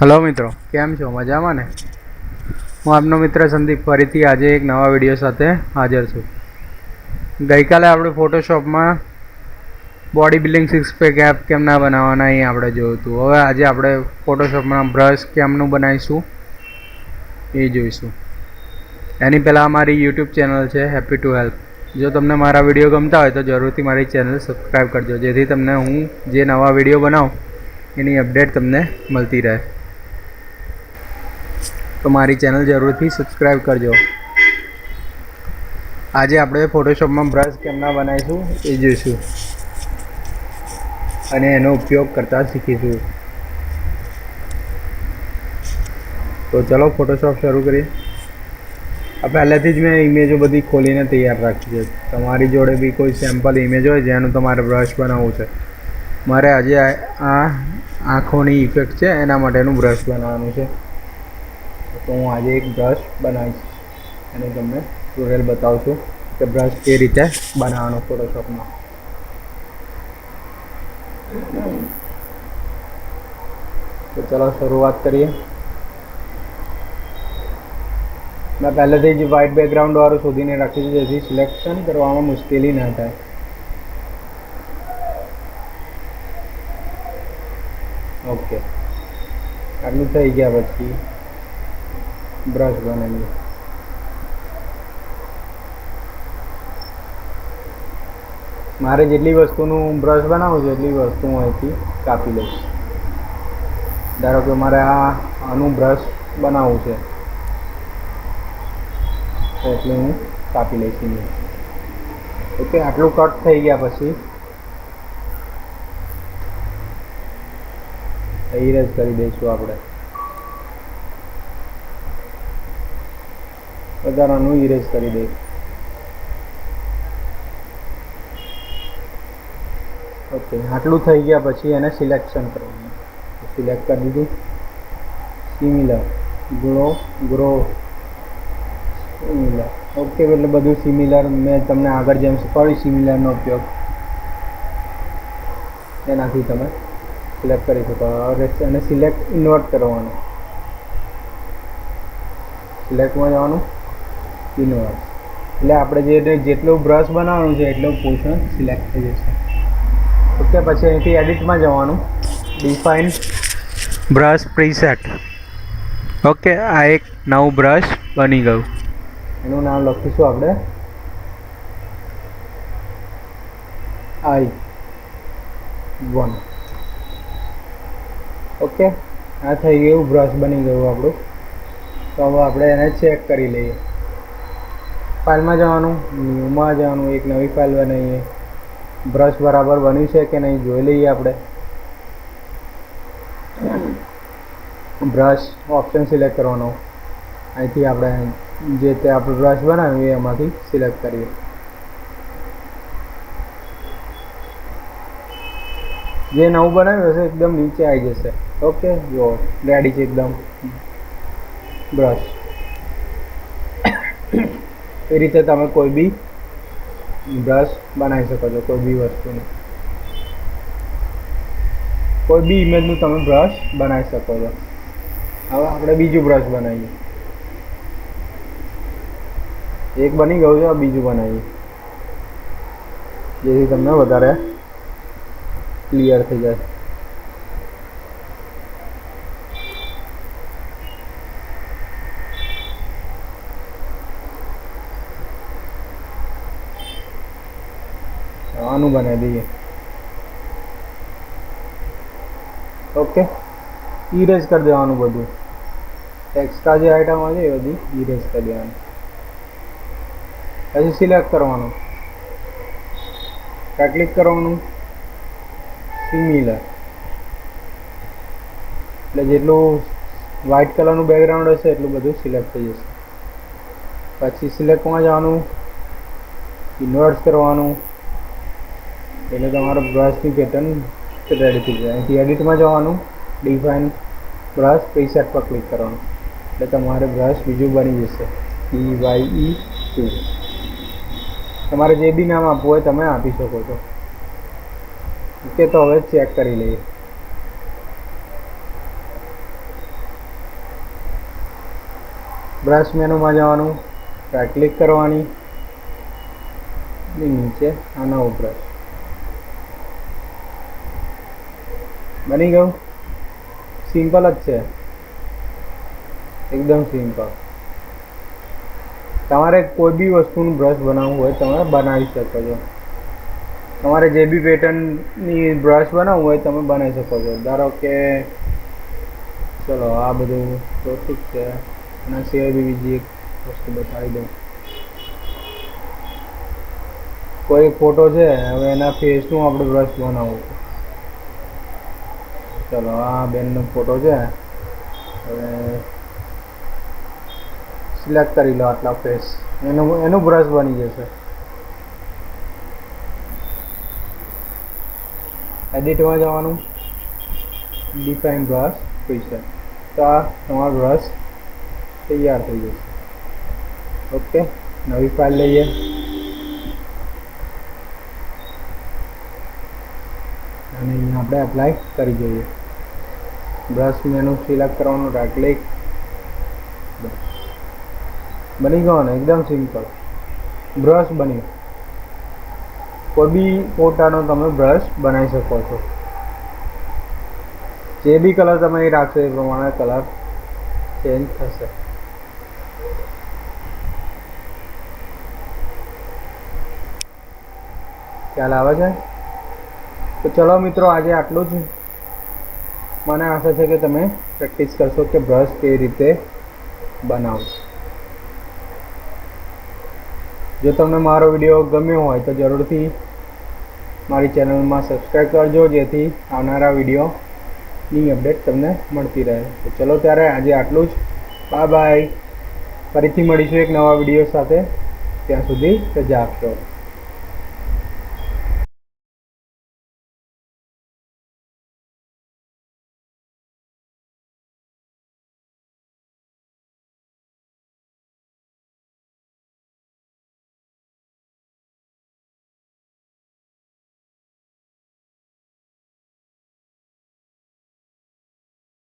Hello મિત્રો, કેમ છો? મજામાં ને? હું આપનો મિત્ર સંદીપ ફરીથી આજે એક નવા વિડીયો સાથે હાજર છું. ગઈકાલે આપણે ફોટોશોપમાં body building six pack app કેમ ના બનાવવાના એ આપણે જોયું હતું. હવે આજે આપણે ફોટોશોપમાં બ્રશ કેમનું બનાવીશું એ જોઈશું. એની પહેલાં અમારી યુટ્યુબ ચેનલ છે હેપી ટુ હેલ્પ. જો તમને મારા વિડીયો ગમતા હોય તો જરૂરથી મારી ચેનલ સબસ્ક્રાઈબ કરજો, જેથી તમને હું જે નવા વિડીયો બનાવું એની અપડેટ તમને મળતી રહે. તો મારી ચેનલ જરૂરથી સબસ્ક્રાઈબ કરજો. આજે આપણે ફોટોશોપમાં બ્રશ કેમના બનાવીશું એ જોઈશું અને એનો ઉપયોગ કરતા શીખીશું. તો ચલો ફોટોશોપ શરૂ કરીએ. પહેલેથી જ મેં ઇમેજો બધી ખોલીને તૈયાર રાખી છે. તમારી જોડે બી કોઈ સેમ્પલ ઇમેજ હોય જેનું તમારે બ્રશ બનાવવું છે. મારે આજે આ આંખોની ઇફેક્ટ છે એના માટેનું બ્રશ બનાવવાનું છે. તો હું આજે એક બ્રશ બનાવીશ અને તમને ટ્યુટોરિયલ બતાવું છું કે બ્રશ કઈ રીતે બનાવવાનો ફોટોશોપમાં. તો ચલો શરૂઆત કરીએ. મેં પહેલેથી જ વ્હાઇટ બેકગ્રાઉન્ડવાળું શોધીને રાખ્યું છે, જેથી સિલેક્શન કરવામાં મુશ્કેલી ના થાય. ઓકે, આટલું થઈ ગયા પછી બ્રશ બનાવીએ. મારે જેટલી વસ્તુનું બ્રશ બનાવવું છે એટલી વસ્તુ હું અહીંથી કાપી લઈશ. ધારો કે મારે આનું બ્રશ બનાવવું છે એટલે હું કાપી લઈશ. ઓકે, આટલું કટ થઈ ગયા પછી ઇરેઝ કરી દઈશું. આપણે વધારાનું ઇરેઝ કરી દઈશું. ઓકે, આટલું થઈ ગયા પછી એને સિલેક્શન કરવાનું. સિલેક્ટ કરી દીધું. Similar, grow similar. ઓકે, એટલે બધું સિમિલર મેં તમને આગળ જેમ શીખવાડ્યું સિમિલરનો ઉપયોગ એનાથી તમે સિલેક્ટ કરી શકો. અને સિલેક્ટ ઇન્વર્ટ કરવાનું. સિલેક્ટમાં જવાનું, ઇન્વર્ટ. એટલે આપણે જેટલું બ્રશ બનાવવાનું છે એટલું પોર્શન સિલેક્ટ થઈ જશે. ઓકે, પછી અહીંથી એડિટમાં જવાનું, ડિફાઇન બ્રશ પ્રીસેટ. ઓકે, આ એક નવું બ્રશ બની ગયું. એનું નામ લખીશું આપણે I1. ઓકે, આ થઈ ગયું, બ્રશ બની ગયું આપણું. તો હવે આપણે એને ચેક કરી લઈએ. ફાઇલમાં જવાનું, ન્યૂમાં જવાનું, એક નવી ફાઇલ બનાવીએ. બ્રશ બરાબર બન્યું છે કે નહીં જોઈ લઈએ. આપણે બ્રશ ઓપ્શન સિલેક્ટ કરવાનો. અહીંથી આપણે જે તે આપણે બ્રશ બનાવ્યું એ એમાંથી સિલેક્ટ કરીએ. જે નવું બનાવ્યું હશે એકદમ નીચે આવી જશે. ઓકે, જો રેડી છે એકદમ બ્રશ. એ રીતે તમે કોઈ બી બ્રશ બનાવી શકો છો. કોઈ બી વસ્તુનું, કોઈ બી ઇમેજનું તમે બ્રશ બનાવી શકો છો. હવે આપણે બીજું બ્રશ બનાવીએ. એક બની ગયું છે, બીજું બનાવીએ જેથી તમને વધારે ક્લિયર થઈ જાય. આનું બનાવી દઈએ. ઓકે, ઇરેઝ કરી દેવાનું બધું. એક્સ્ટ્રા જે આઈટમ હોય એ બધી ઇરેઝ કરી દેવાની. પછી સિલેક્ટ કરવાનું, ક્લિક કરવાનું, સિમિલર. એટલે જેટલું વ્હાઇટ કલરનું બેકગ્રાઉન્ડ હશે એટલું બધું સિલેક્ટ થઈ જશે. પછી સિલેક્ટમાં જવાનું, ઇન્વર્ટ કરવાનું. એટલે તમારો બ્રશની પેટર્ન રેડી થઈ જાય. અહીંથી એડિટમાં જવાનું, ડિફાઇન બ્રશ પ્રીસેટ પર ક્લિક કરવાનું. એટલે તમારે બ્રશ બીજું બની જશે, DYE2. તમારે જે બી નામ આપવું હોય તમે આપી શકો છો. ઓકે, તો હવે ચેક કરી લઈએ. બ્રશ મેનુમાં જવાનું, રાઈટ ક્લિક કરવાની, નીચે આ નવો બ્રશ બની ગયું. સિમ્પલ જ છે, એકદમ સિમ્પલ. તમારે કોઈ બી વસ્તુનું બ્રશ બનાવવું હોય તમે બનાવી શકો છો. તમારે જે બી પેટર્નની બ્રશ બનાવવું હોય તમે બનાવી શકો છો. ધારો કે ચલો આ બધું તો ઠીક છે, એના સિવાય બી બીજી એક વસ્તુ બતાવી દઉં. કોઈ એક ફોટો છે, હવે એના ફેસનું આપણે બ્રશ બનાવવું છે. ચલો આ બેનનો ફોટો છે, હવે સિલેક્ટ કરી લો આટલા ફેસ, એનું બ્રશ બની જશે. એડિટમાં જવાનું, ડિફાઇન બ્રશ પ્રીસેટ, તો આ તમારો બ્રશ તૈયાર થઈ જશે. ઓકે, નવી ફાઇલ લઈએ. અને અહીંયા આપણે એપ્લાય કરી દઈએ. બ્રશ મેનુ સિલેક્ટ કરવાનું, રાઈટ ક્લિક, બની ગયો ને એકદમ સિમ્પલ બ્રશ બની. કોઈ બી ફોટાનો તમે બ્રશ બનાવી શકો છો. જે બી કલર તમે રાખશો એ પ્રમાણે કલર ચેન્જ થશે. ખ્યાલ આવે છે? તો ચલો મિત્રો, આજે આટલું જ. મને આશા છે કે તમે પ્રેક્ટિસ કરશો કે બ્રશ કેવી રીતે બનાવો. જો તમને મારો વિડીયો ગમ્યો હોય તો જરૂરથી મારી ચેનલમાં સબસ્ક્રાઈબ કરજો, જેથી આવનારા વિડીયોની અપડેટ તમને મળતી રહે. તો ચલો ત્યારે આજે આટલું જ. Bye bye. ફરીથી મળીશું એક નવા વિડીયો સાથે. ત્યાં સુધી રજા આપશો.